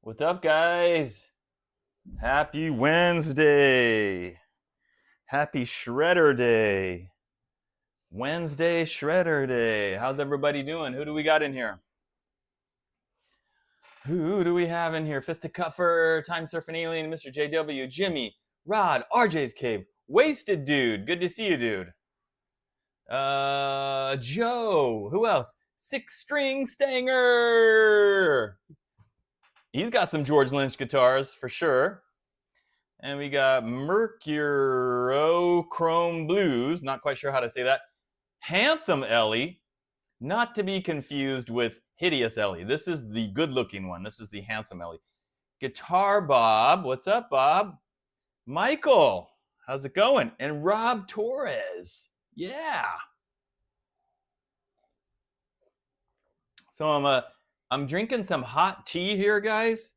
What's up, guys? Happy Wednesday. Happy Shredder Day. Wednesday Shredder Day. How's everybody doing? Who do we got in here? Who do we have in here? Fisticuffer, Time Surfing Alien, Mr. JW, Jimmy, Rod, RJ's Cave, Wasted Dude. Good to see you, dude. Joe. Who else? Six String Stanger. He's got some George Lynch guitars for sure. And we got Mercurochrome Blues. Not quite sure how to say that. Handsome Ellie. Not to be confused with Hideous Ellie. This is the good-looking one. This is the handsome Ellie. Guitar Bob. What's up, Bob? Michael. How's it going? And Rob Torres. Yeah. So I'm drinking some hot tea here, guys.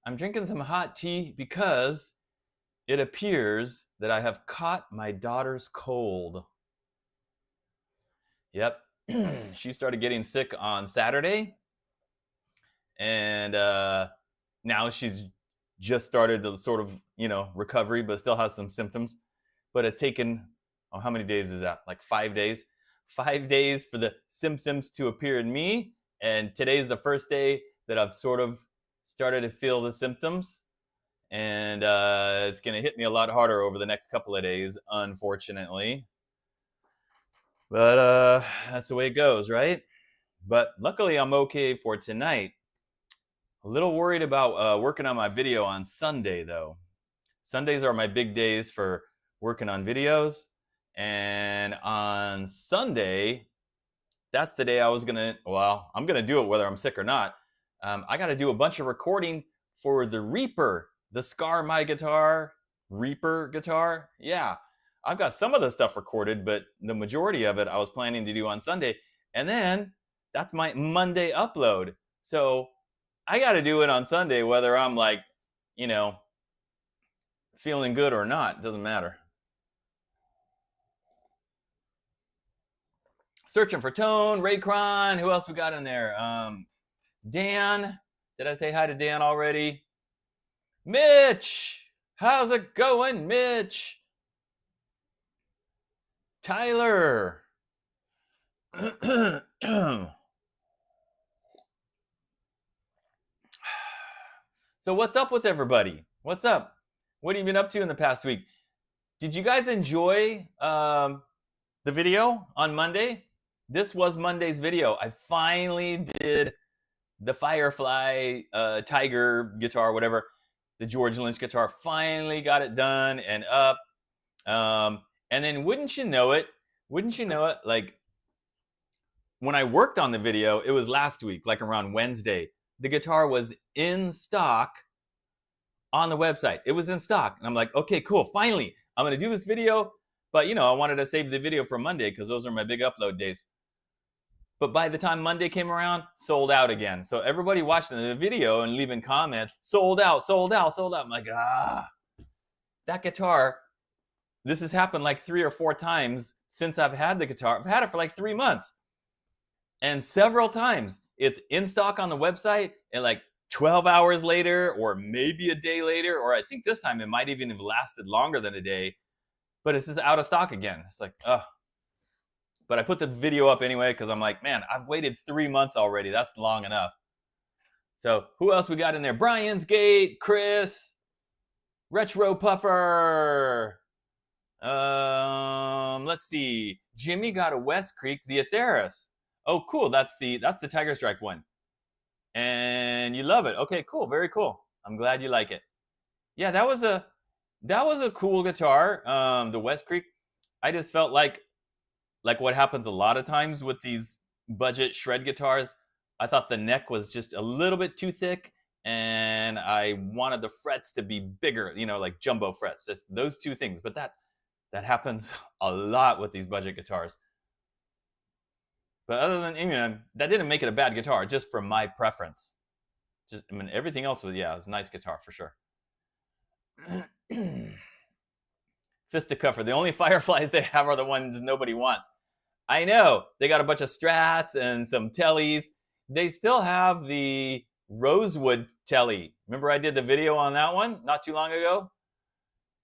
I'm drinking some hot tea because it appears that I have caught my daughter's cold. Yep. She started getting sick on Saturday. And now she's just started the sort of, recovery, but still has some symptoms. But it's taken, how many days is that? Like 5 days? 5 days for the symptoms to appear in me. And today's the first day that I've sort of started to feel the symptoms. And it's going to hit me a lot harder over the next couple of days, unfortunately. But that's the way it goes, right? But luckily, I'm okay for tonight. A little worried about working on my video on Sunday, though. Sundays are my big days for working on videos. And on Sunday, that's the day I was I'm gonna do it whether I'm sick or not. I got to do a bunch of recording for the Reaper, the Scar My Guitar Reaper guitar. Yeah, I've got some of the stuff recorded, but the majority of it I was planning to do on Sunday. And then that's my Monday upload. So I got to do it on Sunday, whether I'm like, feeling good or not. It doesn't matter. Searching for Tone, Raycron. Who else we got in there? Dan. Did I say hi to Dan already? Mitch. How's it going, Mitch? Tyler. So what's up with everybody? What's up? What have you been up to in the past week? Did you guys enjoy the video on Monday? This was Monday's video. I finally did the Firefly Tiger guitar, whatever, the George Lynch guitar. Finally got it done and up. And then wouldn't you know it, like when I worked on the video, it was last week, like around Wednesday. The guitar was in stock on the website. It was in stock. And I'm like, okay, cool. Finally, I'm going to do this video. But, I wanted to save the video for Monday because those are my big upload days. But by the time Monday came around, sold out again. So everybody watching the video and leaving comments, sold out, sold out, sold out. I'm like, that guitar, this has happened like 3 or 4 times since I've had the guitar. I've had it for like 3 months. And several times it's in stock on the website and like 12 hours later or maybe a day later, or I think this time it might even have lasted longer than a day, but it's just out of stock again. It's like, But I put the video up anyway because I'm like, man, I've waited 3 months already. That's long enough. So who else we got in there? Brian's Gate, Chris, Retro Puffer. Let's see. Jimmy got a West Creek, the Atheris. Oh, cool. That's the Tiger Strike one. And you love it. Okay, cool. Very cool. I'm glad you like it. Yeah, that was a cool guitar. The West Creek. I just felt like what happens a lot of times with these budget shred guitars, I thought the neck was just a little bit too thick and I wanted the frets to be bigger, like jumbo frets, just those two things. But that happens a lot with these budget guitars. But other than, that didn't make it a bad guitar, just for my preference. Everything else was, it was a nice guitar for sure. Fisticuffers. The only Fireflies they have are the ones nobody wants. I know. They got a bunch of Strats and some Tellys. They still have the Rosewood Telly. Remember I did the video on that one not too long ago?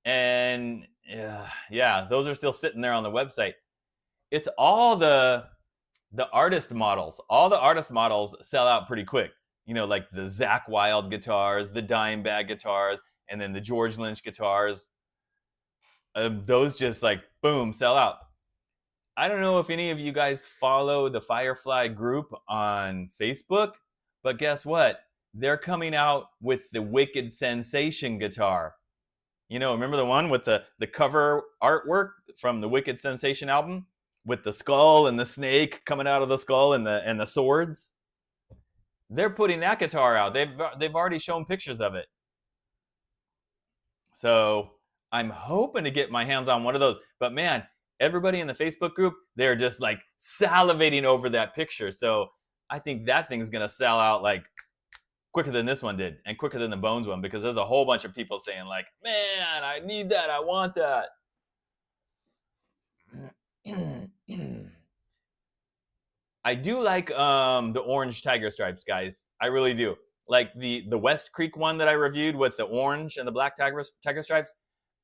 And yeah, those are still sitting there on the website. It's all the artist models. All the artist models sell out pretty quick. Like the Zakk Wylde guitars, the Dimebag guitars, and then the George Lynch guitars. Those just like, boom, sell out. I don't know if any of you guys follow the Firefly group on Facebook, but guess what? They're coming out with the Wicked Sensation guitar. Remember the one with the cover artwork from the Wicked Sensation album? With the skull and the snake coming out of the skull and the swords? They're putting that guitar out. They've already shown pictures of it. So I'm hoping to get my hands on one of those. But man, everybody in the Facebook group, they're just like salivating over that picture. So I think that thing's going to sell out like quicker than this one did and quicker than the Bones one, because there's a whole bunch of people saying like, man, I need that. I want that. I do like the orange tiger stripes, guys. I really do. Like the West Creek one that I reviewed with the orange and the black tiger stripes.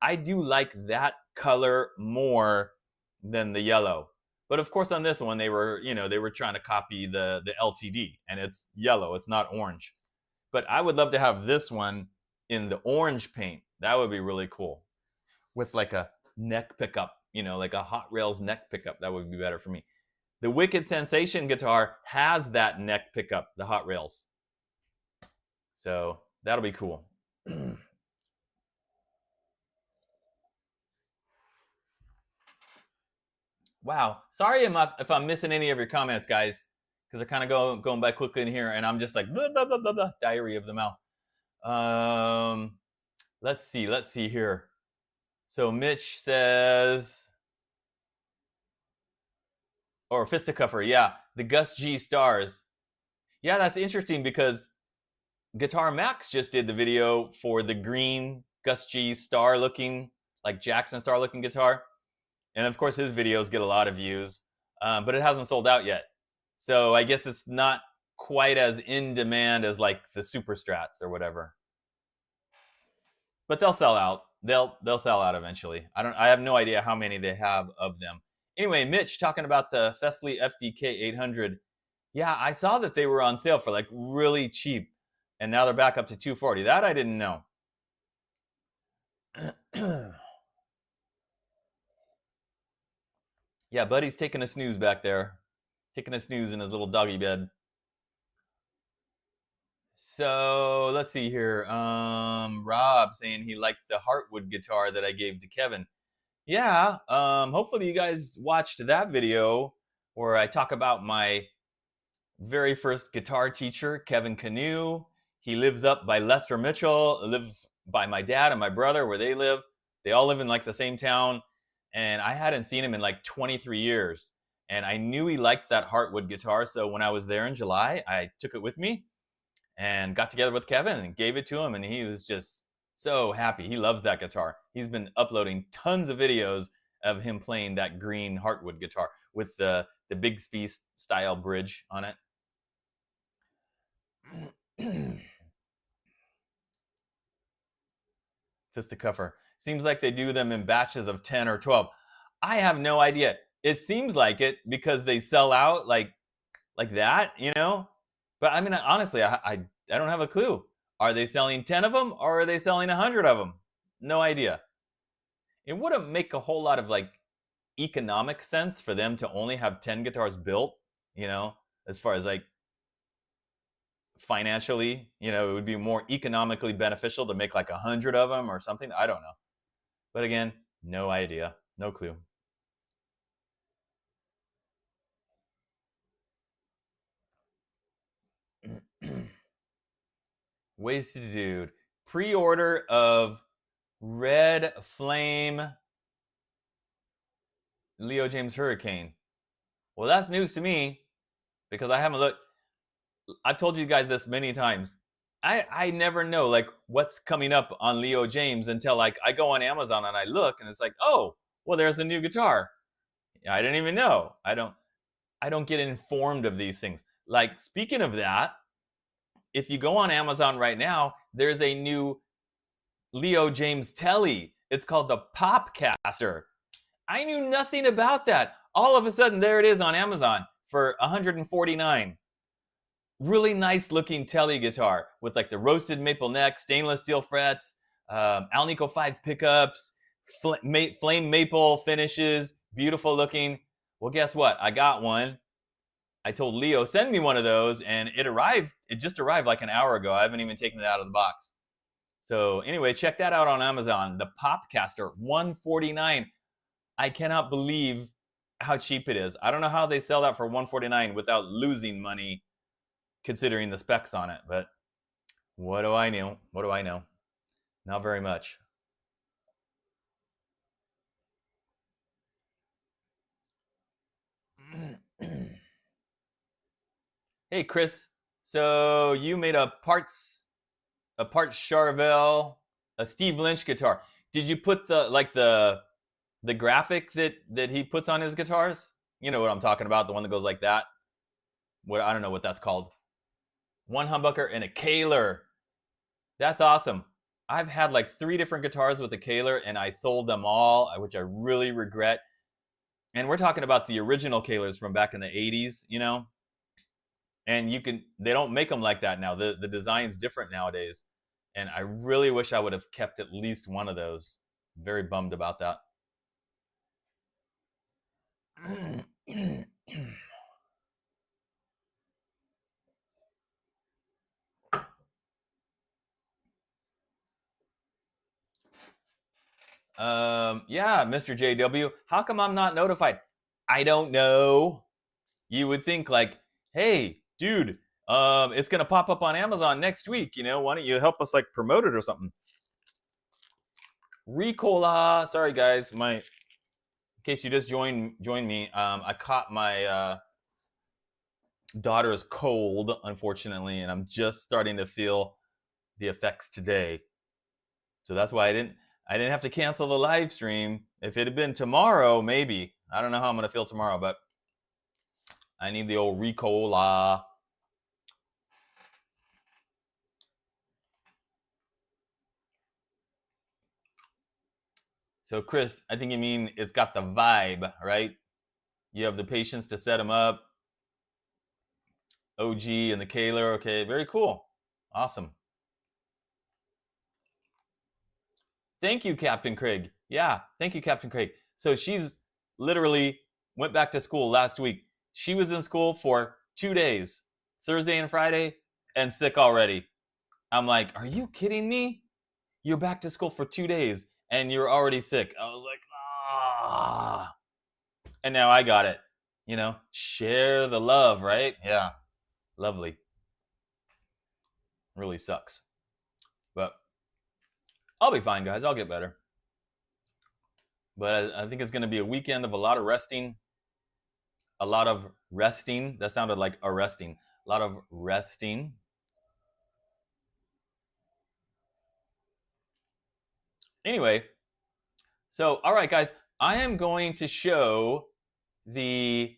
I do like that color more than the yellow. But of course on this one they were trying to copy the LTD, and it's yellow, it's not orange. But I would love to have this one in the orange paint. That would be really cool. With like a neck pickup, like a Hot Rails neck pickup. That would be better for me. The Wicked Sensation guitar has that neck pickup, the Hot Rails. So that'll be cool. Wow. Sorry if I'm missing any of your comments, guys, because they're kind of going by quickly in here, and I'm just like blah, blah, blah, blah, blah, diarrhea of the mouth. Let's see here. So Mitch says, or Fisticuffer, yeah, the Gus G stars. Yeah, that's interesting because Guitar Max just did the video for the green Gus G star looking, like Jackson star looking guitar. And of course, his videos get a lot of views, but it hasn't sold out yet. So I guess it's not quite as in demand as like the Super Strats or whatever. But they'll sell out. They'll sell out eventually. I have no idea how many they have of them. Anyway, Mitch talking about the Fesley FDK 800. Yeah, I saw that they were on sale for like really cheap, and now they're back up to 240. That I didn't know. Yeah, Buddy's taking a snooze back there, taking a snooze in his little doggy bed. So let's see here. Rob saying he liked the Heartwood guitar that I gave to Kevin. Yeah. Hopefully you guys watched that video where I talk about my very first guitar teacher, Kevin Canoe. He lives up by Lester Mitchell, lives by my dad and my brother where they live. They all live in like the same town. And I hadn't seen him in like 23 years. And I knew he liked that Heartwood guitar. So when I was there in July, I took it with me and got together with Kevin and gave it to him. And he was just so happy. He loves that guitar. He's been uploading tons of videos of him playing that green Heartwood guitar with the Bigsby style bridge on it. Fisticuffer. Seems like they do them in batches of 10 or 12. I have no idea. It seems like it because they sell out like that, you know? But I mean, honestly, I don't have a clue. Are they selling 10 of them or are they selling 100 of them? No idea. It wouldn't make a whole lot of like economic sense for them to only have 10 guitars built, you know, as far as like financially, you know, it would be more economically beneficial to make like 100 of them or something. I don't know. But again, no idea, no clue. Wasted Dude. Pre-order of Red Flame Leo James Hurricane. Well, that's news to me because I haven't looked. I've told you guys this many times. I never know like what's coming up on Leo James until like I go on Amazon and I look and it's like, oh, well, there's a new guitar. I didn't even know. I don't get informed of these things. Like speaking of that, if you go on Amazon right now, there's a new Leo James Telly. It's called the Popcaster. I knew nothing about that. All of a sudden, there it is on Amazon for $149. Really nice looking Telly guitar with like the roasted maple neck, stainless steel frets, Alnico 5 pickups, flame maple finishes, beautiful looking. Well, guess what? I got one. I told Leo, send me one of those, and it arrived. It just arrived like an hour ago. I haven't even taken it out of the box. So anyway, check that out on Amazon. The Popcaster, $149. I cannot believe how cheap it is. I don't know how they sell that for $149 without losing money, considering the specs on it. But what do I know? What do I know? Not very much. Hey, Chris. So you made a parts Charvel, a Steve Lynch guitar. Did you put the graphic that he puts on his guitars? You know what I'm talking about, the one that goes like that. What, I don't know what that's called. One humbucker and a Kaler. That's awesome. I've had like 3 different guitars with a Kaler and I sold them all, which I really regret. And we're talking about the original Kalers from back in the 80s, you know? And they don't make them like that now. The design's different nowadays. And I really wish I would have kept at least one of those. Very bummed about that. Yeah, Mr. JW. How come I'm not notified? I don't know. You would think like, hey, dude, it's gonna pop up on Amazon next week. Why don't you help us like promote it or something? Ricola. Sorry guys, in case you just joined me, I caught my daughter's cold, unfortunately, and I'm just starting to feel the effects today. So that's why I didn't have to cancel the live stream. If it had been tomorrow, maybe. I don't know how I'm gonna feel tomorrow, but I need the old Ricola. So Chris, I think you mean it's got the vibe, right? You have the patience to set them up. OG and the Kaler. Okay, very cool. Awesome. Thank you, Captain Craig. Yeah, thank you, Captain Craig. So she's literally went back to school last week. She was in school for 2 days, Thursday and Friday, and sick already. I'm like, are you kidding me? You're back to school for 2 days and you're already sick. I was like, ah. And now I got it. Share the love, right? Yeah, lovely. Really sucks. But I'll be fine, guys. I'll get better. But I think it's going to be a weekend of a lot of resting. A lot of resting. That sounded like arresting. A lot of resting. Anyway, so all right, guys, I am going to show the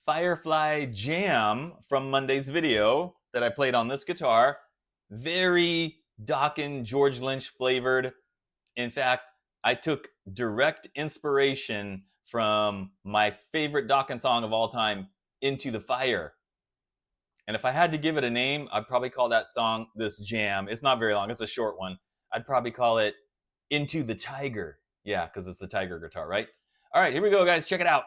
Firefly Jam from Monday's video that I played on this guitar. Very Dokken George Lynch flavored. In fact, I took direct inspiration from my favorite Dokken song of all time, Into the Fire. And if I had to give it a name, I'd probably call that song, this jam. It's not very long, it's a short one. I'd probably call it Into the Tiger. Yeah, because it's the Tiger guitar, right? All right, here we go, guys. Check it out.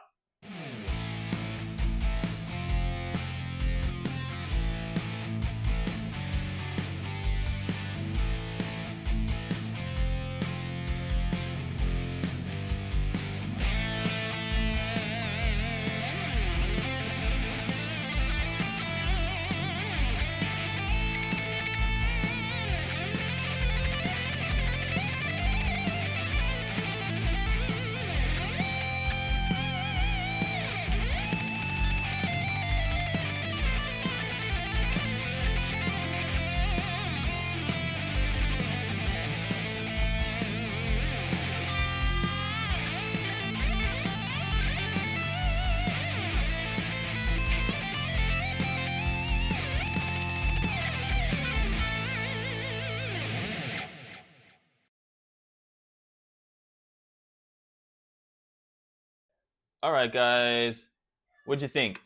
All right, guys. What'd you think?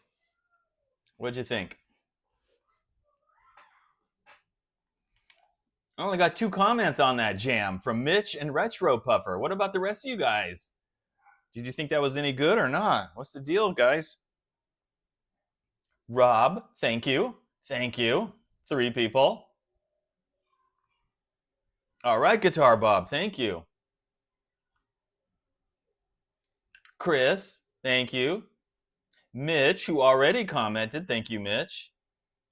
What'd you think? I only got 2 comments on that jam from Mitch and Retro Puffer. What about the rest of you guys? Did you think that was any good or not? What's the deal, guys? Rob, thank you. Thank you. 3 people. All right, Guitar Bob, thank you. Chris, thank you. Mitch, who already commented, thank you, Mitch.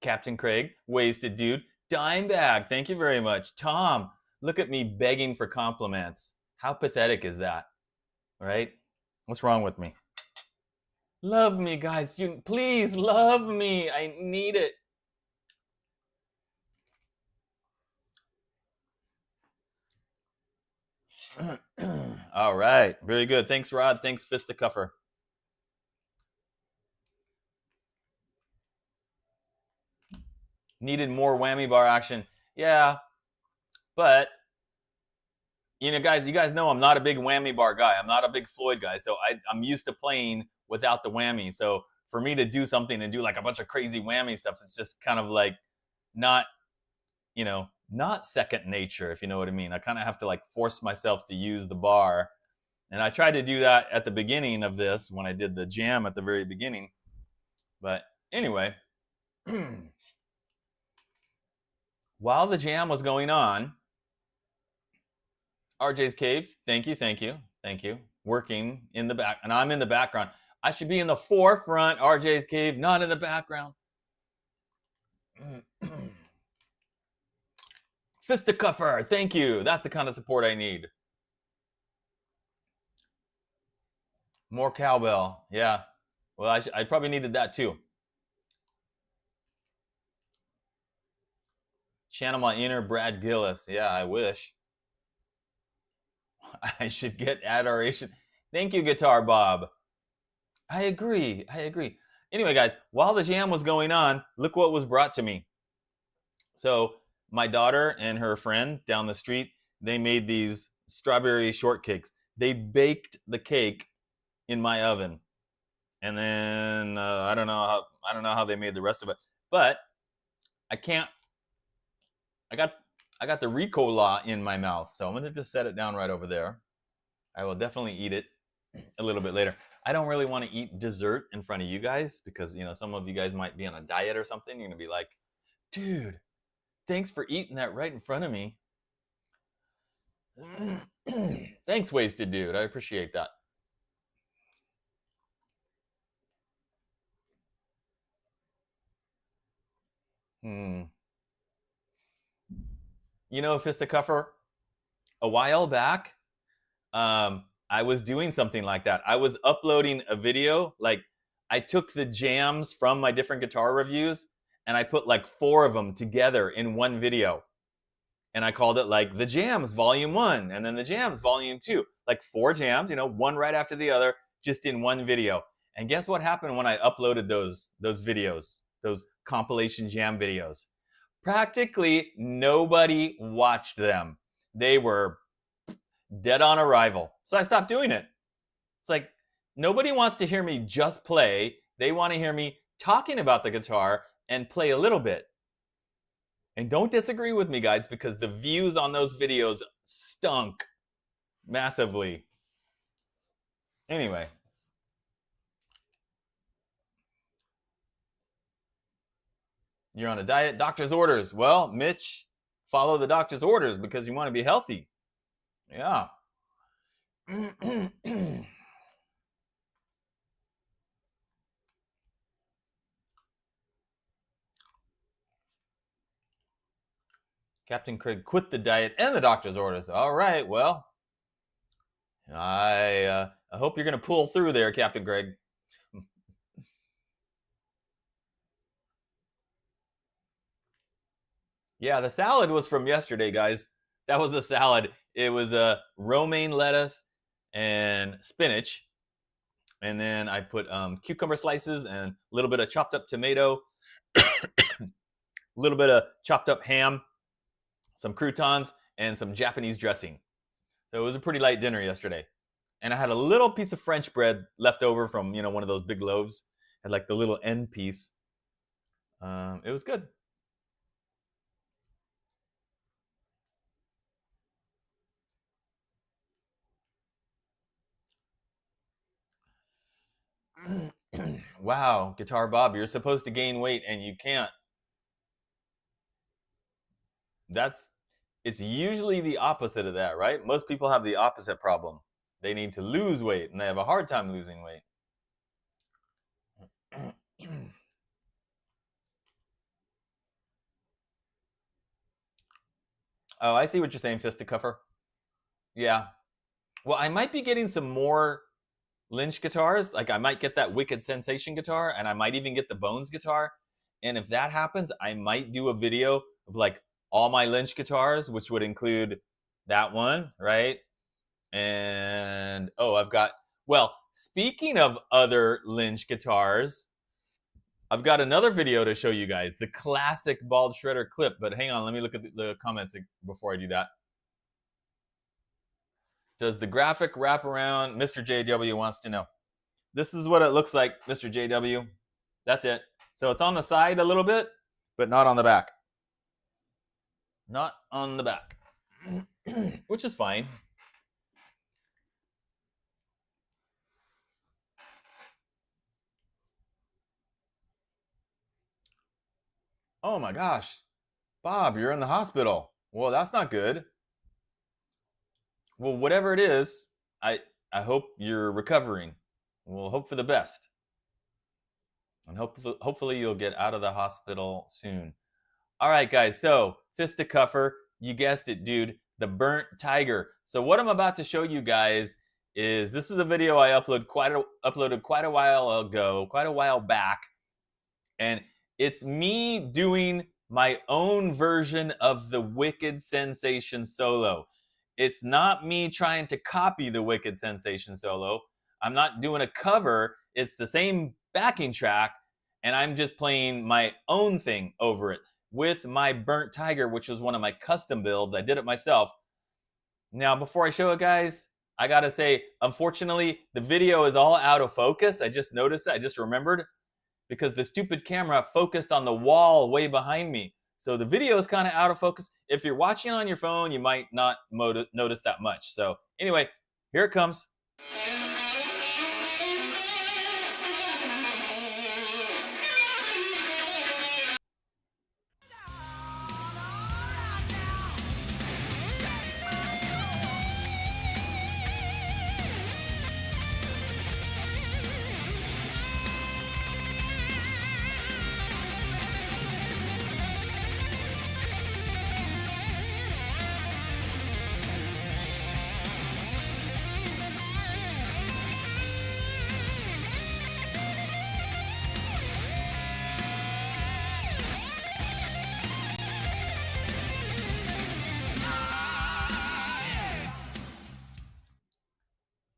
Captain Craig, Wasted Dude. Dimebag, thank you very much. Tom, look at me begging for compliments. How pathetic is that? Right? What's wrong with me? Love me, guys. Please love me. I need it. All right. Very good. Thanks, Rod. Thanks, Fisticuffer. Needed more whammy bar action. Yeah, but guys, you guys know I'm not a big whammy bar guy. I'm not a big Floyd guy, so I'm used to playing without the whammy. So for me to do something and do like a bunch of crazy whammy stuff, it's just kind of like not, not second nature, if you know what I mean. I kind of have to like force myself to use the bar. And I tried to do that at the beginning of this when I did the jam at the very beginning. But anyway, while the jam was going on, RJ's Cave. Thank you, thank you, thank you. Working in the back, and I'm in the background. I should be in the forefront, RJ's Cave, not in the background. Fisticuffer, thank you. That's the kind of support I need. More cowbell, yeah. Well, I probably needed that too. Channel my inner Brad Gillis. Yeah, I wish. I should get adoration. Thank you, Guitar Bob. I agree. I agree. Anyway, guys, while the jam was going on, look what was brought to me. So, my daughter and her friend down the street, they made these strawberry shortcakes. They baked the cake in my oven, and then I don't know how they made the rest of it, but I can't. I got the RICO law in my mouth, so I'm gonna just set it down right over there. I will definitely eat it a little bit later. I don't really want to eat dessert in front of you guys because some of you guys might be on a diet or something. You're gonna be like, dude, thanks for eating that right in front of me. Thanks, wasted dude. I appreciate that. Fisticuffer, a while back, I was doing something like that. I was uploading a video. Like, I took the jams from my different guitar reviews and I put like 4 of them together in one video. And I called it like the Jams Volume 1 and then the Jams Volume 2. Like 4 jams, one right after the other, just in one video. And guess what happened when I uploaded those videos, those compilation jam videos? Practically nobody watched them. They were dead on arrival. So I stopped doing it. It's like, nobody wants to hear me just play. They want to hear me talking about the guitar and play a little bit. And don't disagree with me, guys, because the views on those videos stunk massively. Anyway. You're on a diet, doctor's orders. Well, Mitch, follow the doctor's orders because you want to be healthy. Yeah. Captain Craig quit the diet and the doctor's orders. All right, well, I hope you're going to pull through there, Captain Craig. Yeah, the salad was from yesterday, guys. That was a salad. It was romaine lettuce and spinach. And then I put cucumber slices and a little bit of chopped up tomato, a little bit of chopped up ham, some croutons, and some Japanese dressing. So it was a pretty light dinner yesterday. And I had a little piece of French bread left over from, one of those big loaves. I had like the little end piece. It was good. Wow, Guitar Bob, you're supposed to gain weight and you can't. It's usually the opposite of that, right? Most people have the opposite problem. They need to lose weight and they have a hard time losing weight. Oh, I see what you're saying, Fisticuffer. Yeah. Well, I might be getting some more Lynch guitars. Like, I might get that Wicked Sensation guitar, and I might even get the Bones guitar. And if that happens, I might do a video of like all my Lynch guitars, which would include that one, right? And speaking of other Lynch guitars, I've got another video to show you guys, the classic bald shredder clip. But hang on, let me look at the comments before I do that. Does the graphic wrap around? Mr. JW wants to know. This is what it looks like, Mr. JW. That's it. So it's on the side a little bit, but not on the back. Not on the back, which is fine. Oh my gosh, Bob, you're in the hospital. Well, that's not good. Well, whatever it is, I hope you're recovering. We'll hope for the best, and hopefully you'll get out of the hospital soon. All right, guys. So fisticuffer, you guessed it, dude. The burnt tiger. So what I'm about to show you guys is this is a video I uploaded quite a while ago, quite a while back, and it's me doing my own version of the Wicked Sensation solo. It's not me trying to copy the Wicked Sensation solo. I'm not doing a cover. It's the same backing track, and I'm just playing my own thing over it with my burnt tiger, which was one of my custom builds. I did it myself. Now, before I show it, guys, I gotta say, unfortunately, the video is all out of focus. I just noticed it. I just remembered because the stupid camera focused on the wall way behind me. So the video is kind of out of focus. If you're watching on your phone, you might not notice that much. So anyway, here it comes.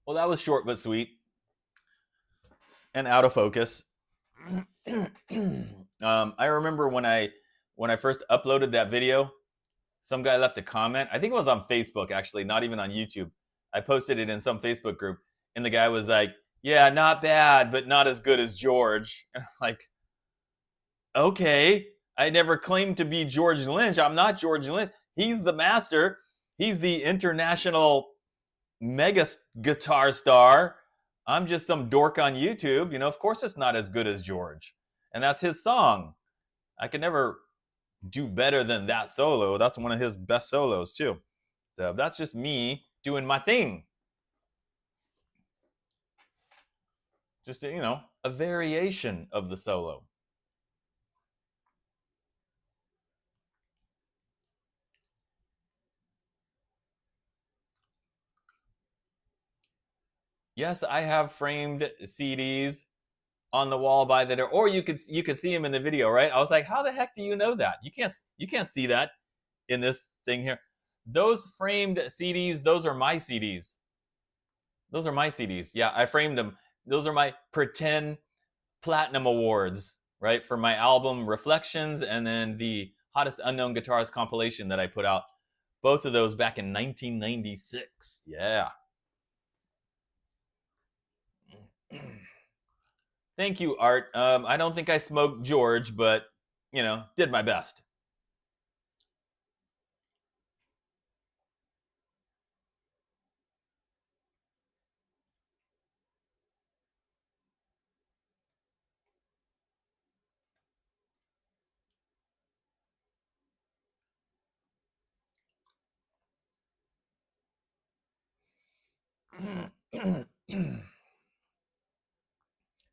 Well, that was short but sweet and out of focus. I remember when I first uploaded that video, some guy left a comment. I think it was on Facebook, actually, not even on YouTube. I posted it in some Facebook group, and the guy was like, "Yeah, not bad, but not as good as George." And I'm like, okay, I never claimed to be George Lynch. I'm not George Lynch. He's the master. He's the international mega guitar star. I'm just some dork on YouTube. You know, of course it's not as good as George. And that's his song. I could never do better than that solo. That's one of his best solos too. So that's just me doing my thing. Just, you know, a variation of the solo. Yes, I have framed CDs on the wall by the door, or you could see them in the video, right? I was like, how the heck do you know that? You can't see that in this thing here. Those framed CDs, those are my CDs. Those are my CDs. Yeah, I framed them. Those are my pretend platinum awards, right? For my album Reflections and then the Hottest Unknown Guitars compilation that I put out. Both of those back in 1996. Yeah. Thank you, Art. I don't think I smoked George, but, you know, did my best.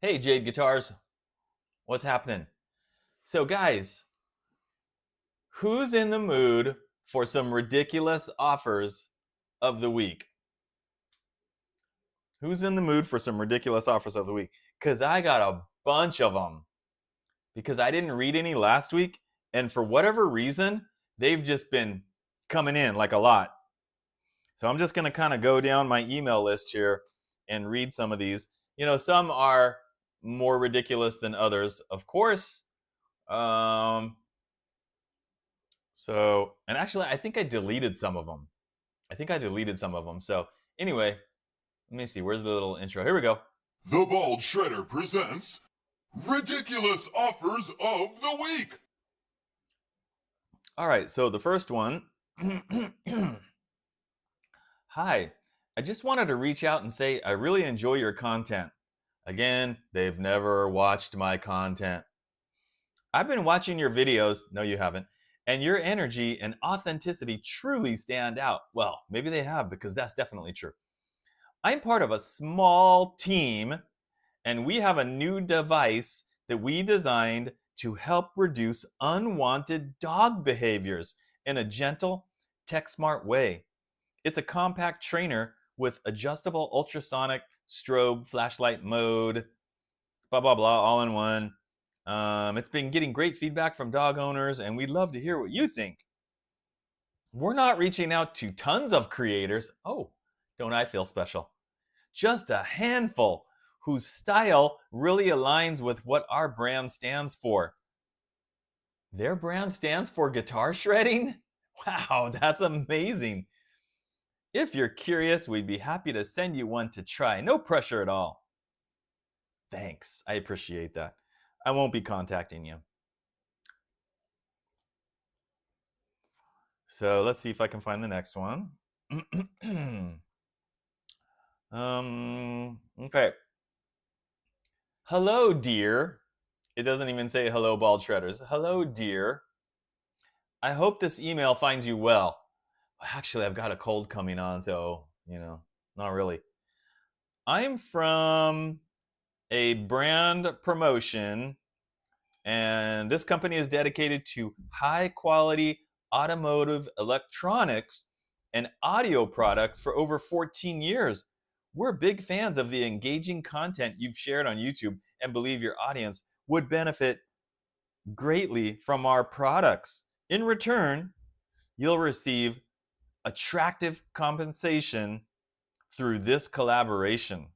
Hey, Jade Guitars. What's happening? So, guys, who's in the mood for some ridiculous offers of the week? Who's in the mood for some ridiculous offers of the week? Because I got a bunch of them. Because I didn't read any last week. And for whatever reason, they've just been coming in like a lot. So I'm just going to kind of go down my email list here and read some of these. You know, some are more ridiculous than others, of course. And actually, I think I deleted some of them. So anyway, let me see. Where's the little intro? Here we go. The Bald Shredder presents Ridiculous Offers of the Week. All right, so the first one. Hi, I just wanted to reach out and say I really enjoy your content. Again, they've never watched my content. I've been watching your videos. No, you haven't. and your energy and authenticity truly stand out. Well, maybe they have, because that's definitely true. I'm part of a small team, and we have a new device that we designed to help reduce unwanted dog behaviors in a gentle, tech smart way. It's a compact trainer with adjustable ultrasonic strobe flashlight mode, blah, blah, blah, all in one. It's been getting great feedback from dog owners, and we'd love to hear what you think. We're not reaching out to tons of creators. Oh, don't I feel special? Just a handful whose style really aligns with what our brand stands for. Their brand stands for guitar shredding? Wow, that's amazing. If you're curious, we'd be happy to send you one to try. No pressure at all. Thanks, I appreciate that. I won't be contacting you. So let's see if I can find the next one. Okay. Hello, dear. It doesn't even say hello, bald shredders. Hello, dear. I hope this email finds you well. Actually, I've got a cold coming on, so, not really. I'm from a brand promotion, and this company is dedicated to high quality automotive electronics and audio products for over 14 years. We're big fans of the engaging content you've shared on YouTube and believe your audience would benefit greatly from our products. In return, you'll receive attractive compensation through this collaboration.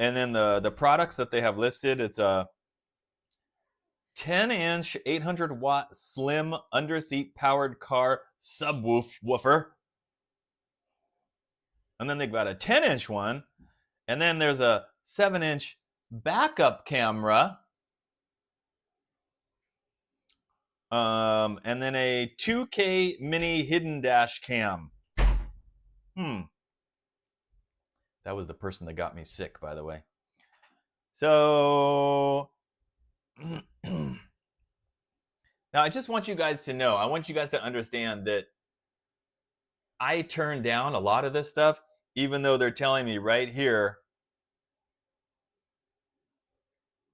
And then the products that they have listed, it's a 10-inch 800-watt slim underseat powered car subwoofer. And then they've got a 10-inch one. And then there's a 7-inch backup camera. And then a 2K mini hidden dash cam. That was the person that got me sick, by the way. So now I just want you guys to know, I want you guys to understand that I turned down a lot of this stuff, even though they're telling me right here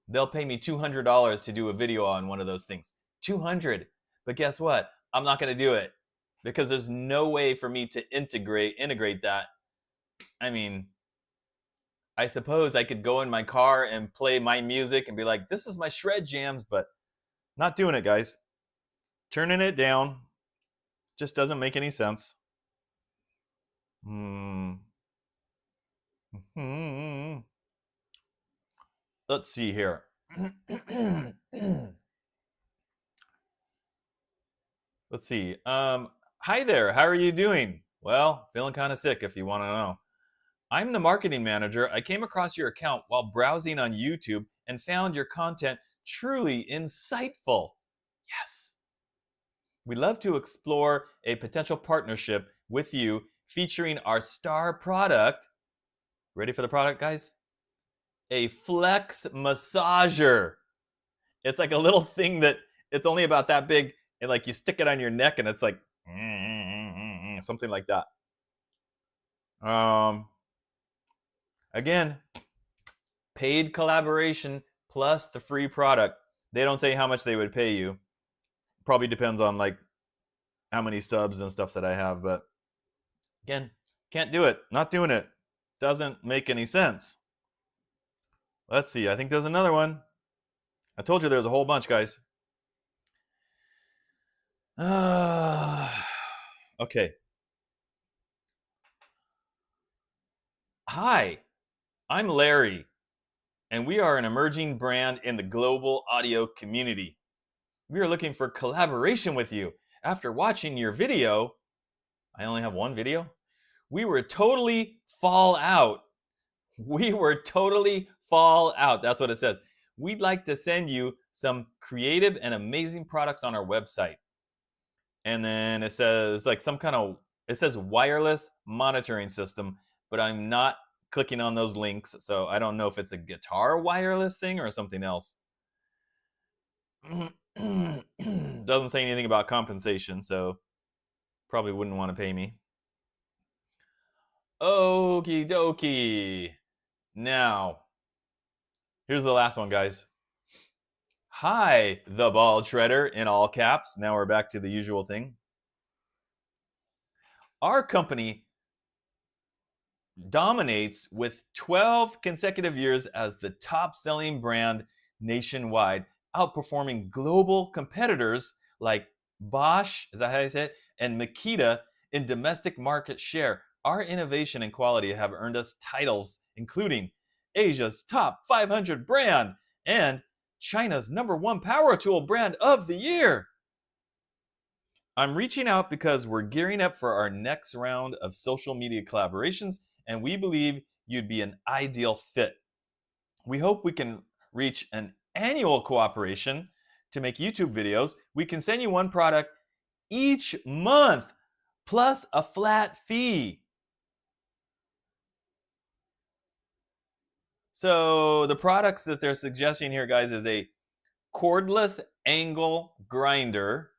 they'll pay me $200 to do a video on one of those things. $200. But guess what? I'm not going to do it because there's no way for me to integrate that. I mean, I suppose I could go in my car and play my music and be like, this is my shred jams, but not doing it, guys. Turning it down just doesn't make any sense. Let's see here. Let's see. Hi there. How are you doing? Well, feeling kind of sick if you want to know. I'm the marketing manager. I came across your account while browsing on YouTube and found your content truly insightful. Yes. We'd love to explore a potential partnership with you featuring our star product. Ready for the product, guys? A flex massager. It's like a little thing that it's only about that big, and like you stick it on your neck and it's like something like that. Again, paid collaboration plus the free product. They don't say how much they would pay you. Probably depends on like how many subs and stuff that I have, but again, can't do it. Not doing it. Doesn't make any sense. Let's see. I think there's another one. I told you there's a whole bunch, guys. Okay. Hi, I'm Larry, and we are an emerging brand in the global audio community. We are looking for collaboration with you. After watching your video, I only have one video, we were totally fall out. That's what it says. We'd like to send you some creative and amazing products on our website. And then it says like it says wireless monitoring system, but I'm not clicking on those links, so I don't know if it's a guitar wireless thing or something else. Doesn't say anything about compensation, so probably wouldn't want to pay me. Okie dokie. Now, here's the last one, guys. Hi, the ball shredder in all caps. Now we're back to the usual thing. Our company dominates with 12 consecutive years as the top selling brand nationwide, outperforming global competitors like Bosch, is that how you say it? And Makita in domestic market share. Our innovation and quality have earned us titles including Asia's top 500 brand and China's #1 power tool brand of the year. I'm reaching out because we're gearing up for our next round of social media collaborations, and we believe you'd be an ideal fit. We hope we can reach an annual cooperation to make YouTube videos. We can send you one product each month plus a flat fee. So the products that they're suggesting here, guys, is a cordless angle grinder.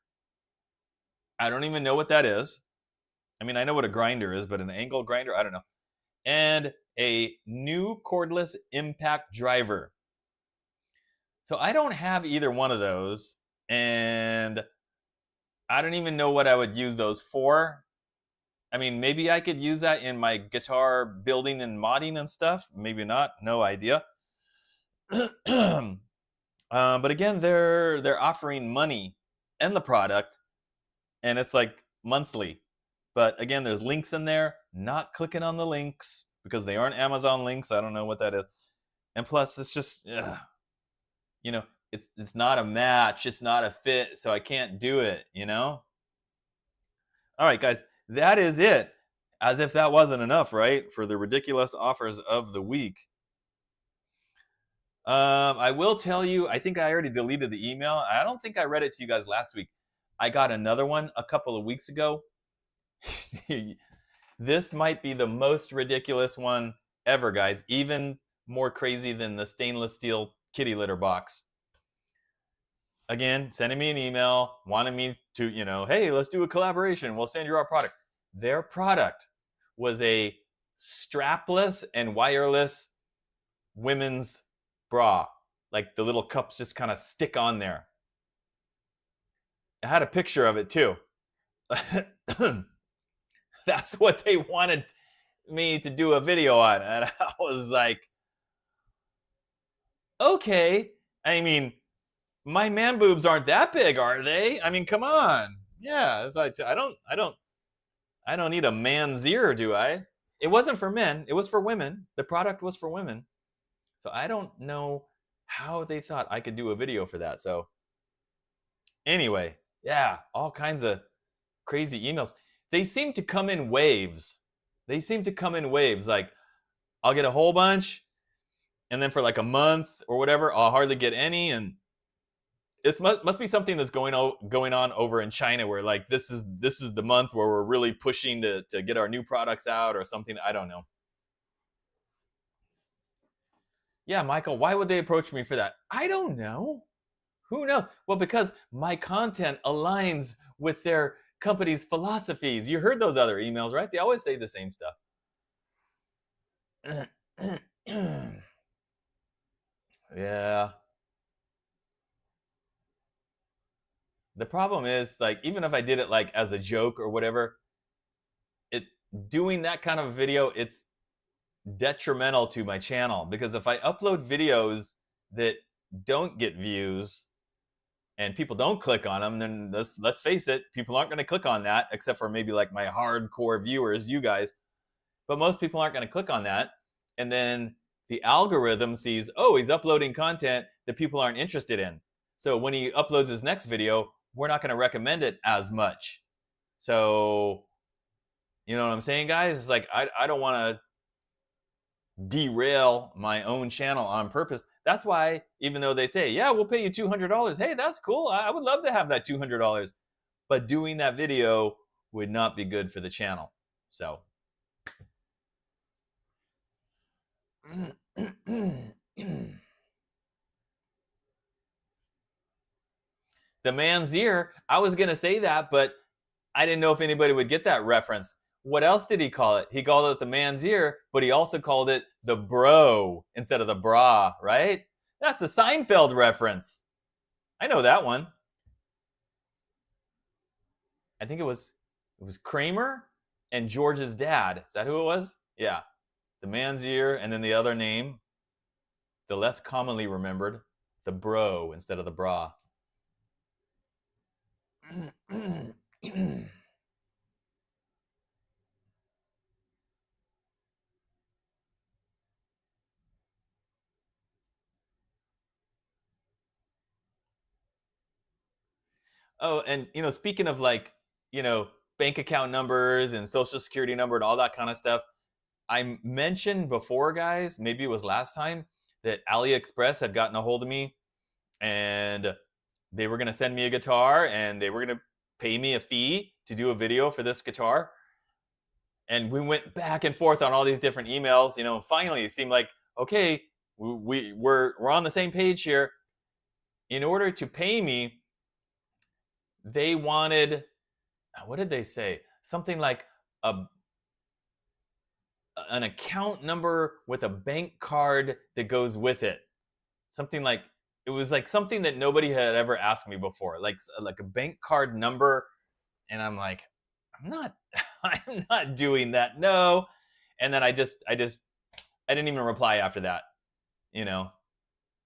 I don't even know what that is. I mean, I know what a grinder is, but an angle grinder, I don't know. And a new cordless impact driver. So I don't have either one of those, and I don't even know what I would use those for. I mean, maybe I could use that in my guitar building and modding and stuff. Maybe not. No idea. But again, they're offering money and the product, and it's like monthly. But again, there's links in there. Not clicking on the links because they aren't Amazon links. I don't know what that is. And plus, it's just, you know, it's not a match. It's not a fit. So I can't do it. All right, guys, that is it. As if that wasn't enough, right? For the ridiculous offers of the week. I will tell you, I think I already deleted the email. I don't think I read it to you guys last week. I got another one a couple of weeks ago. This might be the most ridiculous one ever, guys. Even more crazy than the stainless steel kitty litter box. Again, sending me an email, wanting me to, hey, let's do a collaboration. We'll send you our product. Their product was a strapless and wireless women's bra. Like the little cups just kind of stick on there. I had a picture of it too. That's what they wanted me to do a video on. And I was like, okay. I mean, my man boobs aren't that big, are they? I mean, come on. Yeah, it's like I don't need a man's ear, do I? It wasn't for men. It was for women. The product was for women. So I don't know how they thought I could do a video for that. So anyway, yeah, all kinds of crazy emails. They seem to come in waves. Like I'll get a whole bunch, and then for like a month or whatever, I'll hardly get any. And it must be something that's going on over in China, where like this is the month where we're really pushing to get our new products out or something. I don't know. Yeah, Michael, why would they approach me for that? I don't know. Who knows? Well, because my content aligns with their company's philosophies. You heard those other emails, right? They always say the same stuff. Yeah. The problem is, like, even if I did it like as a joke or whatever, doing that kind of video, it's detrimental to my channel, because if I upload videos that don't get views and people don't click on them, then let's face it, people aren't going to click on that, except for maybe like my hardcore viewers, you guys. But most people aren't going to click on that. And then the algorithm sees, oh, he's uploading content that people aren't interested in. So when he uploads his next video, we're not going to recommend it as much. So, you know what I'm saying, guys? It's like, I don't want to derail my own channel on purpose. That's why, even though they say, yeah, we'll pay you $200, hey, that's cool, I would love to have that $200, but doing that video would not be good for the channel. So The man's ear. I was gonna say that, but I didn't know if anybody would get that reference. What else did he call it? He called it the man's ear, but he also called it the bro instead of the bra, right? That's a Seinfeld reference. I know that one. I think it was Kramer and George's dad. Is that who it was? Yeah. The man's ear, and then the other name, the less commonly remembered, the bro instead of the bra. Oh, and speaking of like, bank account numbers and social security number and all that kind of stuff, I mentioned before, guys, maybe it was last time, that AliExpress had gotten a hold of me and they were going to send me a guitar and they were going to pay me a fee to do a video for this guitar. And we went back and forth on all these different emails. Finally it seemed like, okay, we're on the same page here. In order to pay me, they wanted, what did they say? Something like an account number with a bank card that goes with it. Something like, it was like something that nobody had ever asked me before, like a bank card number. And I'm like, I'm not doing that. No. And then I didn't even reply after that, and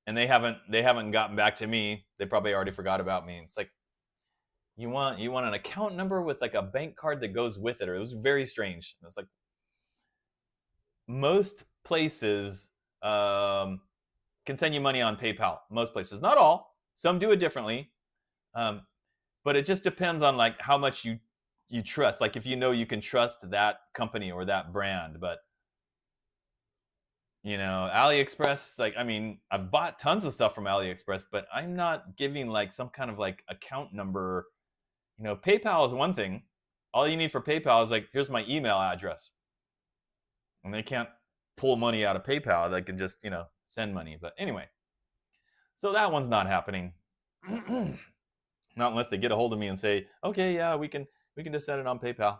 they haven't gotten back to me. They probably already forgot about me. It's like, you want an account number with like a bank card that goes with it. Or it was very strange. It's like, most places can send you money on PayPal. Most places, not all. Some do it differently, but it just depends on like how much you trust. Like if you can trust that company or that brand. But AliExpress, like, I mean, I've bought tons of stuff from AliExpress, but I'm not giving like some kind of like account number. PayPal is one thing. All you need for PayPal is like, here's my email address. And they can't pull money out of PayPal. They can just, send money. But anyway, so that one's not happening. Not unless they get a hold of me and say, okay, yeah, we can just send it on PayPal.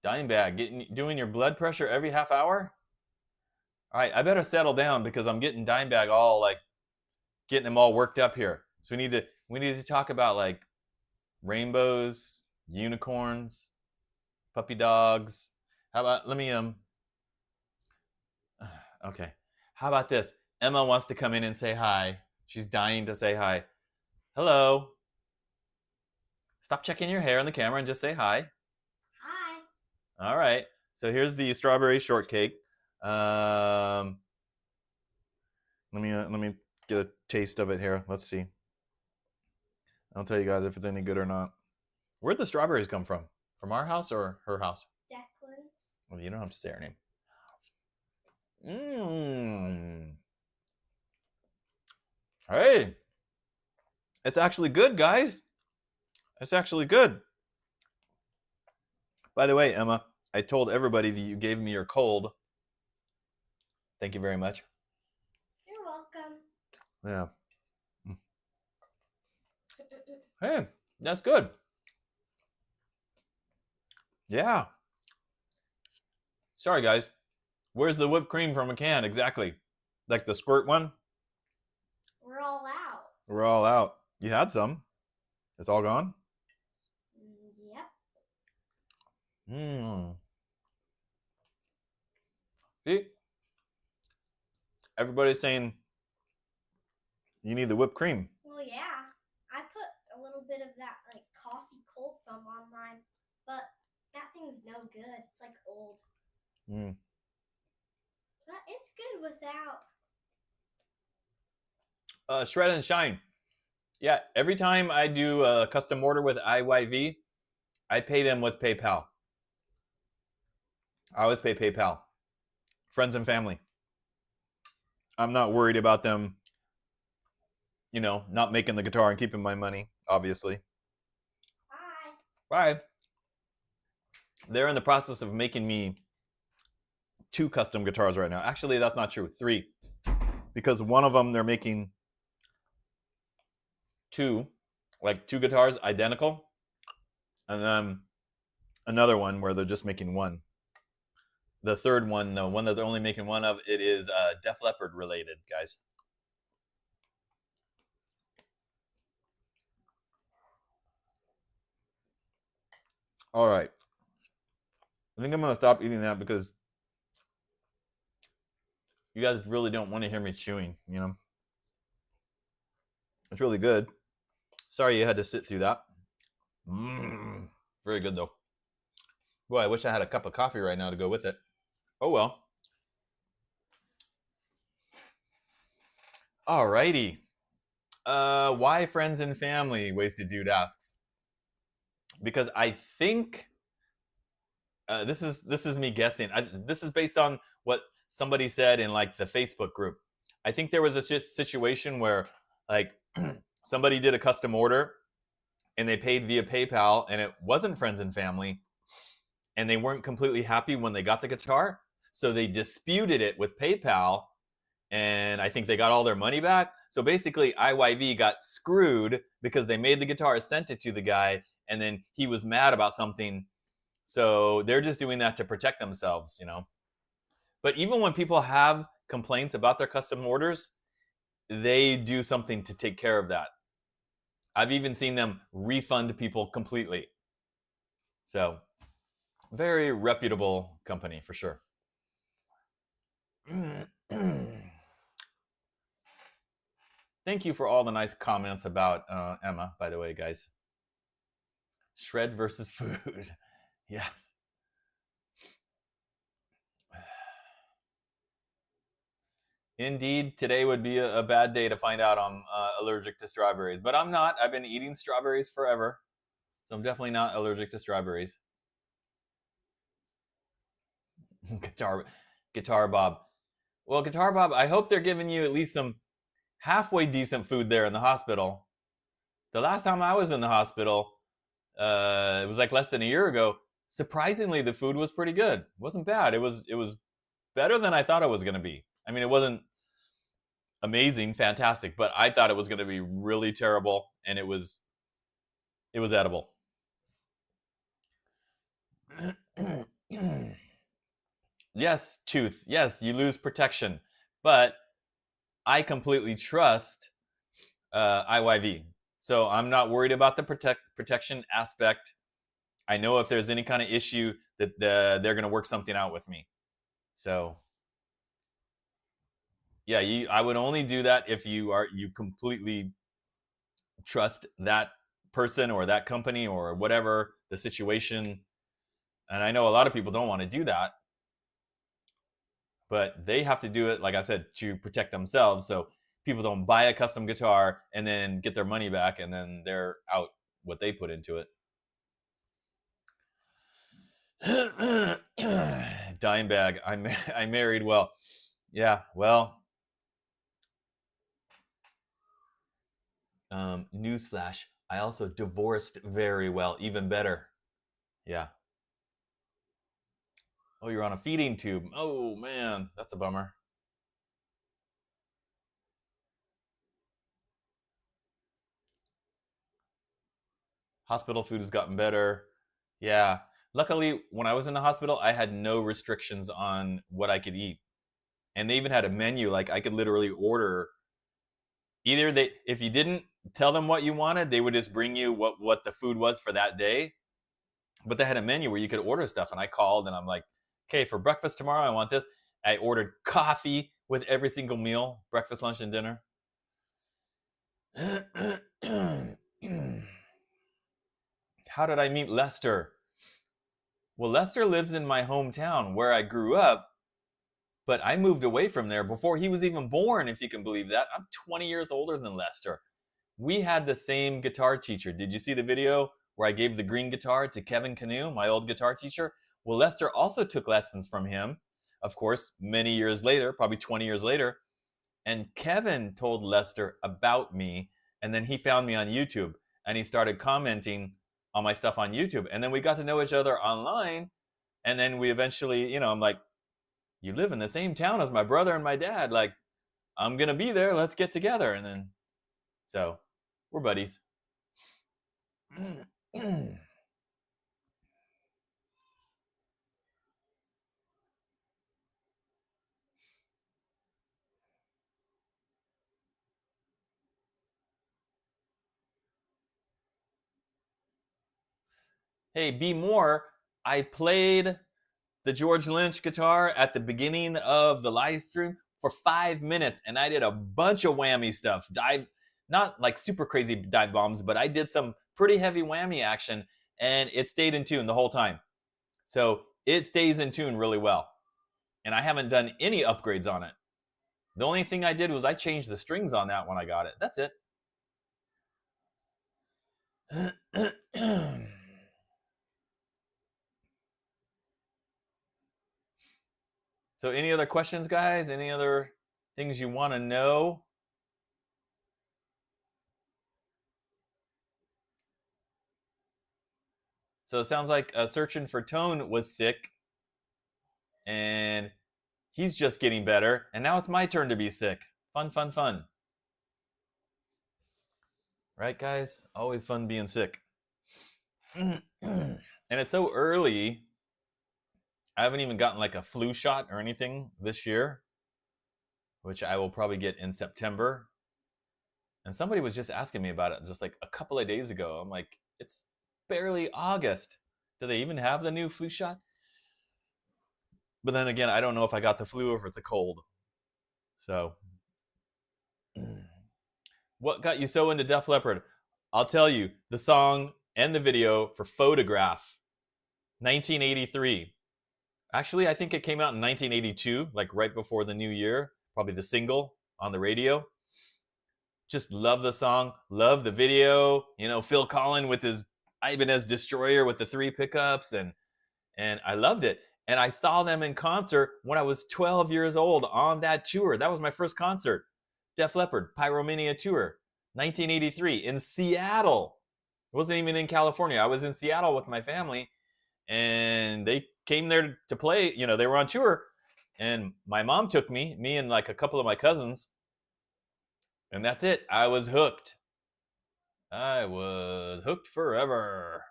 Dimebag, doing your blood pressure every half hour? All right, I better settle down because I'm getting Dimebag all like getting him all worked up here. So we need to talk about like rainbows, unicorns, puppy dogs. How about okay. How about this? Emma wants to come in and say hi. She's dying to say hi. Hello. Stop checking your hair on the camera and just say hi. Hi. All right. So here's the strawberry shortcake. Let me get a taste of it here. Let's see. I'll tell you guys if it's any good or not. Where'd the strawberries come from? From our house or her house? Declan's. Well, you don't have to say her name. Mmm. Hey. It's actually good, guys. It's actually good. By the way, Emma, I told everybody that you gave me your cold. Thank you very much. You're welcome. Yeah. Hey, that's good. Yeah. Sorry, guys. Where's the whipped cream from a can exactly? Like the squirt one? We're all out. We're all out. You had some. It's all gone? Yep. See? Everybody's saying you need the whipped cream. Well, yeah. I put a little bit of that like coffee cold foam on mine, but that thing's no good. It's like old. But it's good without. Shred and Shine. Yeah, every time I do a custom order with IYV, I pay them with PayPal. I always pay PayPal. Friends and family. I'm not worried about them, not making the guitar and keeping my money, obviously. Bye. Bye. They're in the process of making me 2 custom guitars right now. Actually, that's not true. 3, because one of them they're making 2 guitars identical, and then another one where they're just making 1. The third one, the one that they're only making 1 of, it is Def Leppard related, guys. All right. I think I'm going to stop eating that because you guys really don't want to hear me chewing, you know? It's really good. Sorry you had to sit through that. Very good, though. Boy, I wish I had a cup of coffee right now to go with it. Oh, well. All righty. Why friends and family? Wasted Dude asks. Because I think this is me guessing. This is based on what somebody said in like the Facebook group. I think there was a situation where like somebody did a custom order and they paid via PayPal and it wasn't friends and family and they weren't completely happy when they got the guitar. So they disputed it with PayPal and I think they got all their money back. So basically IYV got screwed because they made the guitar, sent it to the guy, and then he was mad about something. So they're just doing that to protect themselves, you know. But even when people have complaints about their custom orders, they do something to take care of that. I've even seen them refund people completely. So very reputable company for sure. Thank you for all the nice comments about Emma, by the way, guys. Shred versus food. Yes. Indeed, today would be a bad day to find out I'm allergic to strawberries. But I'm not. I've been eating strawberries forever. So I'm definitely not allergic to strawberries. Guitar Bob. Well, Guitar Bob, I hope they're giving you at least some halfway decent food there in the hospital. The last time I was in the hospital, it was like less than a year ago. Surprisingly, the food was pretty good. It wasn't bad. It was better than I thought it was going to be. I mean, it wasn't amazing, fantastic, but I thought it was going to be really terrible, and it was edible. Yes, Tooth. Yes, you lose protection, but I completely trust IYV. So I'm not worried about the protection aspect. I know if there's any kind of issue that they're going to work something out with me. So yeah, I would only do that if you completely trust that person or that company or whatever the situation. And I know a lot of people don't want to do that, but they have to do it, like I said, to protect themselves. So people don't buy a custom guitar and then get their money back and then they're out what they put into it. Dime bag. I married well. Yeah, well. Newsflash. I also divorced very well. Even better. Yeah. Oh, you're on a feeding tube. Oh, man. That's a bummer. Hospital food has gotten better. Yeah. Luckily, when I was in the hospital, I had no restrictions on what I could eat. And they even had a menu. Like, I could literally order. Either if you didn't tell them what you wanted, they would just bring you what the food was for that day. But they had a menu where you could order stuff. And I called and I'm like, okay, for breakfast tomorrow, I want this. I ordered coffee with every single meal, breakfast, lunch, and dinner. How did I meet Lester? Well, Lester lives in my hometown where I grew up, but I moved away from there before he was even born, if you can believe that. I'm 20 years older than Lester. We had the same guitar teacher. Did you see the video where I gave the green guitar to Kevin Canoe, my old guitar teacher? Well, Lester also took lessons from him, of course, many years later, probably 20 years later. And Kevin told Lester about me, and then he found me on YouTube, and he started commenting on my stuff on YouTube. And then we got to know each other online, And then we eventually, I'm like, you live in the same town as my brother and my dad. Like, I'm going to be there. Let's get together. And then, so we're buddies. Hey, B More, I played the George Lynch guitar at the beginning of the live stream for 5 minutes, and I did a bunch of whammy stuff. Not like super crazy dive bombs, but I did some pretty heavy whammy action, and it stayed in tune the whole time. So it stays in tune really well. And I haven't done any upgrades on it. The only thing I did was I changed the strings on that when I got it. That's it. So any other questions, guys? Any other things you want to know? So it sounds like Searching for Tone was sick, and he's just getting better, and now it's my turn to be sick. Fun, fun, fun. Right, guys? Always fun being sick. And it's so early. I haven't even gotten like a flu shot or anything this year, which I will probably get in September. And somebody was just asking me about it just like a couple of days ago. I'm like, it's barely August. Do they even have the new flu shot? But then again, I don't know if I got the flu or if it's a cold. So, what got you so into Def Leppard? I'll tell you, the song and the video for Photograph, 1983. Actually, I think it came out in 1982, like right before the new year, probably the single on the radio. Just love the song, love the video. Phil Collins with his Ibanez Destroyer with the 3 pickups, and I loved it. And I saw them in concert when I was 12 years old on that tour. That was my first concert. Def Leppard, Pyromania Tour, 1983 in Seattle. It wasn't even in California. I was in Seattle with my family, and they came there to play. They were on tour, and my mom took me and like a couple of my cousins, and that's it. I was hooked. I was hooked forever.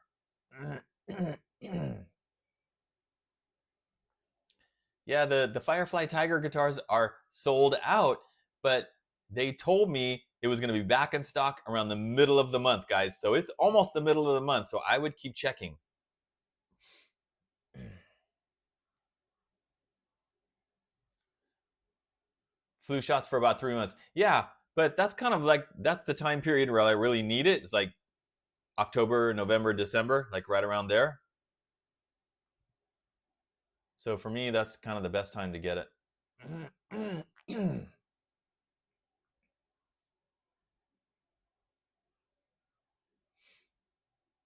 Yeah, the Firefly Tiger guitars are sold out, but they told me it was going to be back in stock around the middle of the month, guys. So it's almost the middle of the month, so I would keep checking. Flu shots for about 3 months. Yeah, but that's kind of like, that's the time period where I really need it. It's like October, November, December, like right around there. So for me, that's kind of the best time to get it.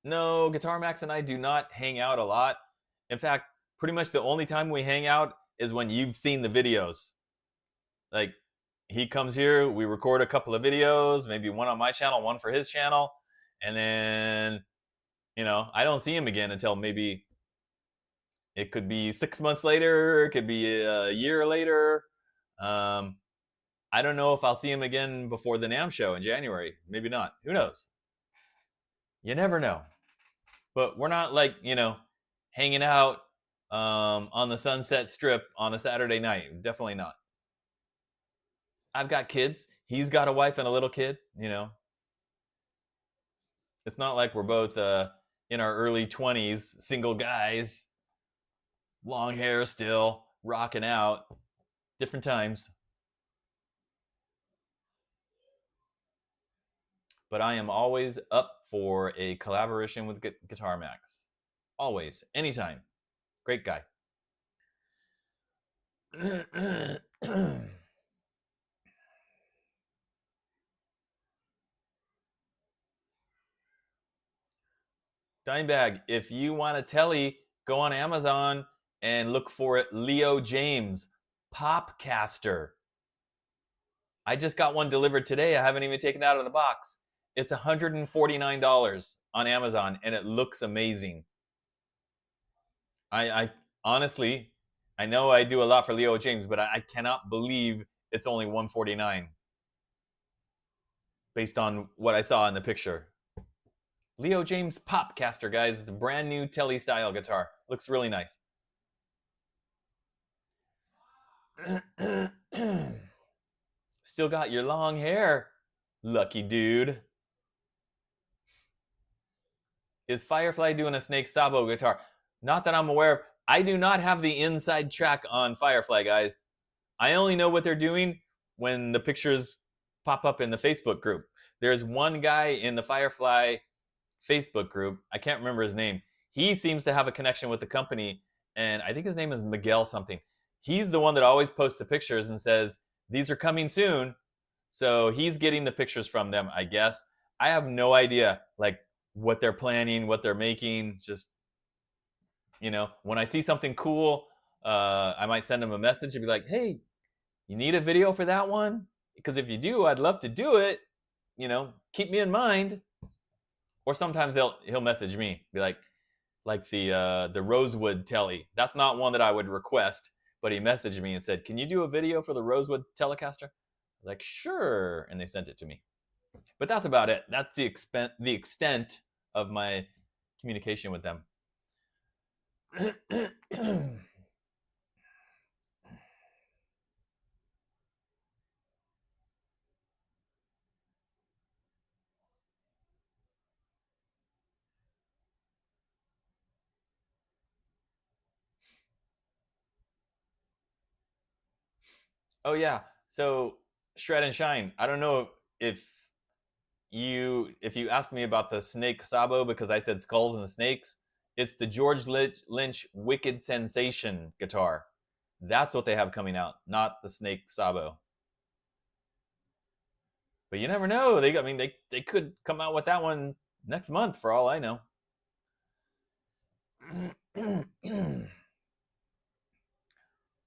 No, Guitar Max and I do not hang out a lot. In fact, pretty much the only time we hang out is when you've seen the videos. Like, he comes here, we record a couple of videos, maybe one on my channel, one for his channel, and then, I don't see him again until maybe it could be 6 months later, it could be a year later. I don't know if I'll see him again before the NAMM show in January. Maybe not. Who knows? You never know. But we're not like, hanging out on the Sunset Strip on a Saturday night. Definitely not. I've got kids. He's got a wife and a little kid, It's not like we're both in our early 20s, single guys, long hair still, rocking out. Different times. But I am always up for a collaboration with Guitar Max. Always. Anytime. Great guy. Dimebag, if you want a telly, go on Amazon and look for it. Leo James Popcaster. I just got one delivered today. I haven't even taken it out of the box. It's $149 on Amazon, and it looks amazing. I honestly, I know I do a lot for Leo James, but I cannot believe it's only 149 based on what I saw in the picture. Leo James Popcaster, guys. It's a brand new Telly style guitar. Looks really nice. Still got your long hair, lucky dude. Is Firefly doing a Snake Sabo guitar? Not that I'm aware of. I do not have the inside track on Firefly, guys. I only know what they're doing when the pictures pop up in the Facebook group. There's one guy in the Firefly Facebook group. I can't remember his name. He seems to have a connection with the company, and I think his name is Miguel something. He's the one that always posts the pictures and says, these are coming soon. So he's getting the pictures from them, I guess. I have no idea, like, what they're planning, what they're making. Just, you know, when I see something cool, I might send them a message and be like, hey, you need a video for that one? Because if you do, I'd love to do it. You know, keep me in mind. Or sometimes he'll message me, be like the Rosewood Telly. That's not one that I would request, but he messaged me and said, can you do a video for the Rosewood Telecaster? I was like, sure, and they sent it to me. But that's about it. That's the extent of my communication with them. Oh yeah, so Shred and Shine. I don't know if you asked me about the Snake Sabo because I said skulls and snakes. It's the George Lynch Wicked Sensation guitar. That's what they have coming out, not the Snake Sabo. But you never know. They could come out with that one next month for all I know.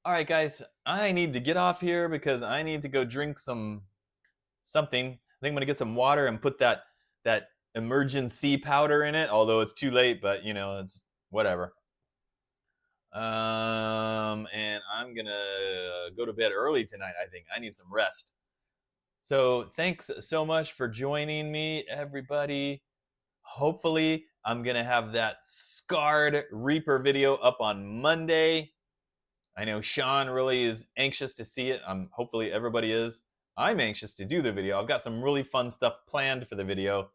All right, guys, I need to get off here because I need to go drink something. I think I'm gonna get some water and put that emergency powder in it. Although it's too late, but you know, it's whatever. And I'm gonna go to bed early tonight. I think I need some rest. So thanks so much for joining me, everybody. Hopefully, I'm gonna have that Scarred Reaper video up on Monday. I know Sean really is anxious to see it. Hopefully everybody is. I'm anxious to do the video. I've got some really fun stuff planned for the video.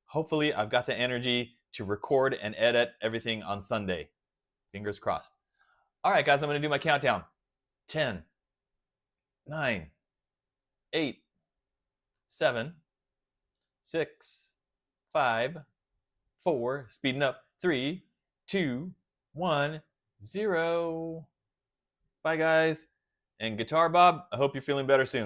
Hopefully I've got the energy to record and edit everything on Sunday. Fingers crossed. All right, guys, I'm going to do my countdown. 10, 9, 8, 7, 6, 5, 4, speeding up, 3, 2, 1, 0. Bye, guys. And Guitar Bob, I hope you're feeling better soon.